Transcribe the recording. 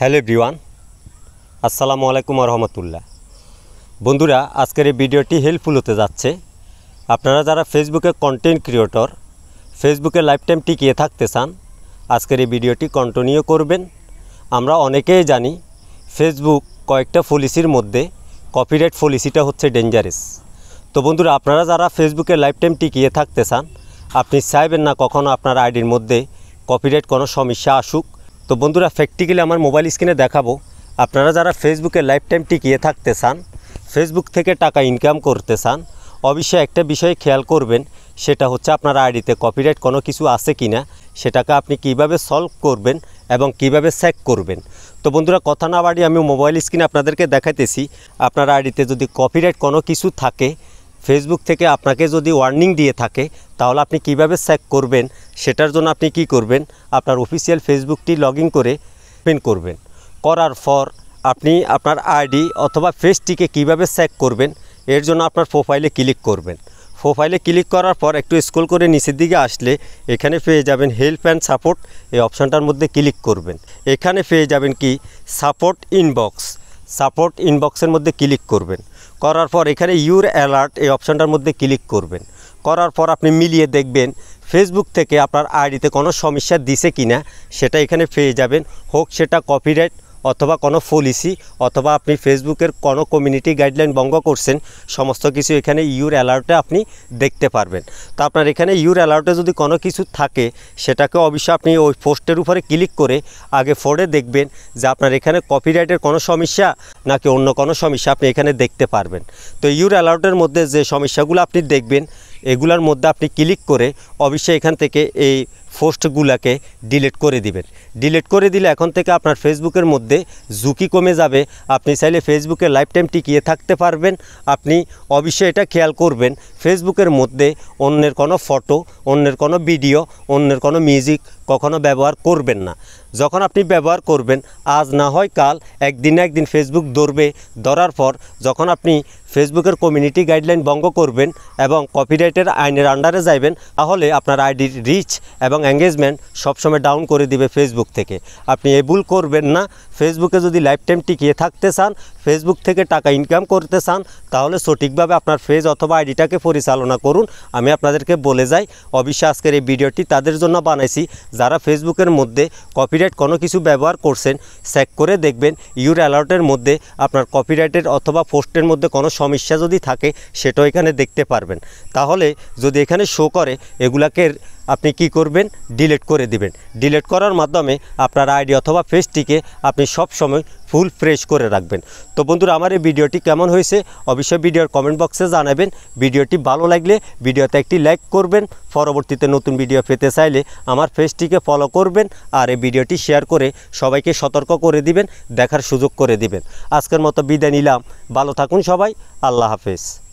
Hello everyone, আসসালামু আলাইকুম রহমতুল্লাহ। বন্ধুরা, আজকের এই ভিডিওটি হেল্পফুল হতে যাচ্ছে। আপনারা যারা ফেসবুকে কন্টেন্ট ক্রিয়েটর, ফেসবুকে লাইফ টাইম টিকিয়ে থাকতে চান, আজকের এই ভিডিওটি কন্টিনিউ করবেন। আমরা অনেকেই জানি ফেসবুক কয়েকটা পলিসির মধ্যে কপিরাইট পলিসিটা হচ্ছে ডেঞ্জারাস। তো বন্ধুরা, আপনারা যারা ফেসবুকে লাইফ টাইম টিকিয়ে থাকতে চান, আপনি চাইবেন না কখনো আপনার আইডির মধ্যে কপিরাইট কোনো সমস্যা আসুক। তো বন্ধুরা, প্র্যাকটিক্যালি আমার মোবাইল স্ক্রিনে দেখাবো, আপনারা যারা ফেসবুকে লাইফ টাইম টিকিয়ে থাকতে চান, ফেসবুক থেকে টাকা ইনকাম করতে চান, অবশ্যই একটা বিষয় খেয়াল করবেন, সেটা হচ্ছে আপনার আইডিতে কপিরাইট কোনো কিছু আছে কি না, সেটাকে আপনি কিভাবে সলভ করবেন এবং কিভাবে চেক করবেন। তো বন্ধুরা, কথা না বাড়িয়ে আমি মোবাইল স্ক্রিনে আপনাদেরকে দেখাইতেছি, আপনার আইডিতে যদি কপিরাইট কোনো কিছু থাকে, ফেসবুক থেকে আপনাকে যদি ওয়ার্নিং দিয়ে থাকে, তাহলে আপনি কিভাবে চেক করবেন। সেটার জন্য আপনি কি করবেন, আপনার অফিসিয়াল ফেসবুকটি লগ ইন করে ওপেন করবেন। করার পর আপনি আপনার আইডি অথবা ফেসটিকে কিভাবে চেক করবেন, এর জন্য আপনার প্রোফাইলে ক্লিক করবেন। প্রোফাইলে ক্লিক করার পর একটু স্ক্রল করে নিচের দিকে আসলে এখানে পেয়ে যাবেন হেল্প অ্যান্ড সাপোর্ট, এই অপশানটার মধ্যে ক্লিক করবেন। এখানে পেয়ে যাবেন কি সাপোর্ট ইনবক্স, সাপোর্ট ইনবক্সের মধ্যে ক্লিক করবেন। করার পর এখানে ইউর অ্যালার্ট, এই অপশানটার মধ্যে ক্লিক করবেন। করার পর আপনি মিলিয়ে দেখবেন ফেসবুক থেকে আপনার আইডিতে কোনো সমস্যা দিছে কিনা, সেটা এখানে পেয়ে যাবেন। হোক সেটা কপিরাইট অথবা কোনো পলিসি অথবা আপনি ফেসবুকের কোনো কমিউনিটি গাইডলাইন ভঙ্গ করছেন, সমস্ত কিছু এখানে ইউর অ্যালার্টে আপনি দেখতে পারবেন। তো আপনার এখানে ইউর অ্যালার্টে যদি কোনো কিছু থাকে, সেটাকে অবশ্যই আপনি ওই পোস্টের উপরে ক্লিক করে আগে পড়ে দেখবেন যে আপনার এখানে কপিরাইটের কোনো সমস্যা নাকি অন্য কোনো সমস্যা, আপনি এখানে দেখতে পারবেন। তো ইউর অ্যালার্টের মধ্যে যে সমস্যাগুলো আপনি দেখবেন, এগুলোর মধ্যে আপনি ক্লিক করে অবশ্যই এখান থেকে এই পোস্টগুলোকে ডিলিট করে দিবেন। ডিলিট করে দিলে এখন থেকে আপনার ফেসবুকের মধ্যে ঝুঁকি কমে যাবে। আপনি চাইলে ফেসবুকে লাইফ টাইম টিকিয়ে থাকতে পারবেন। আপনি অবশ্যই এটা খেয়াল করবেন, ফেসবুকের মধ্যে অন্যের কোনো ফটো, অন্যের কোনো ভিডিও, অন্যের কোনো মিউজিক কখনো ব্যবহার করবেন না। যখন আপনি ব্যবহার করবেন, আজ না হয় কাল, একদিন না একদিন ফেসবুক ধরবে। ধরার পর যখন আপনি ফেসবুকের কমিউনিটি গাইডলাইন ভঙ্গ করবেন এবং কপিরাইটের আইনের আন্ডারে যাবেন, তাহলে আপনার আইডির রিচ এবং এঙ্গেজমেন্ট সবসময় ডাউন করে দিবে ফেসবুক থেকে। আপনি এই ভুল করবেন না। ফেসবুকে যদি লাইফ টাইম টিকিয়ে থাকতে চান, ফেসবুক থেকে টাকা ইনকাম করতে চান, তাহলে সঠিকভাবে আপনার পেজ অথবা আইডিটাকে পরিচালনা করুন। আমি আপনাদেরকে বলে যাই, অবশ্যই আজকের এই ভিডিওটি তাদের জন্য বানাইছি যারা ফেসবুকের মধ্যে কপিরাইট কোনো কিছু ব্যবহার করছেন। চেক করে দেখবেন ইউর অ্যালার্টের মধ্যে আপনার কপিরাইটের অথবা পোস্টের মধ্যে কোনো সমস্যা যদি থাকে, সেটাও এখানে দেখতে পারবেন। তাহলে যদি এখানে শো করে, এগুলাকে আপনি কি করবেন, ডিলিট করে দিবেন। ডিলিট করার মাধ্যমে আপনার আইডি অথবা পেজটিকে আপনি সব সময় ফুল ফ্রেশ করে রাখবেন। তো বন্ধুরা, আমার এই ভিডিওটি কেমন হয়েছে অবশ্যই ভিডিওর কমেন্ট বক্সে জানাবেন। ভিডিওটি ভালো লাগলে ভিডিওতে একটি লাইক করবেন। পরবর্তীতে নতুন ভিডিও পেতে চাইলে আমার পেজটিকে ফলো করবেন আর এই ভিডিওটি শেয়ার করে সবাইকে সতর্ক করে দিবেন, দেখার সুযোগ করে দিবেন। আজকের মতো বিদায় নিলাম। ভালো থাকুন সবাই। আল্লাহ হাফেজ।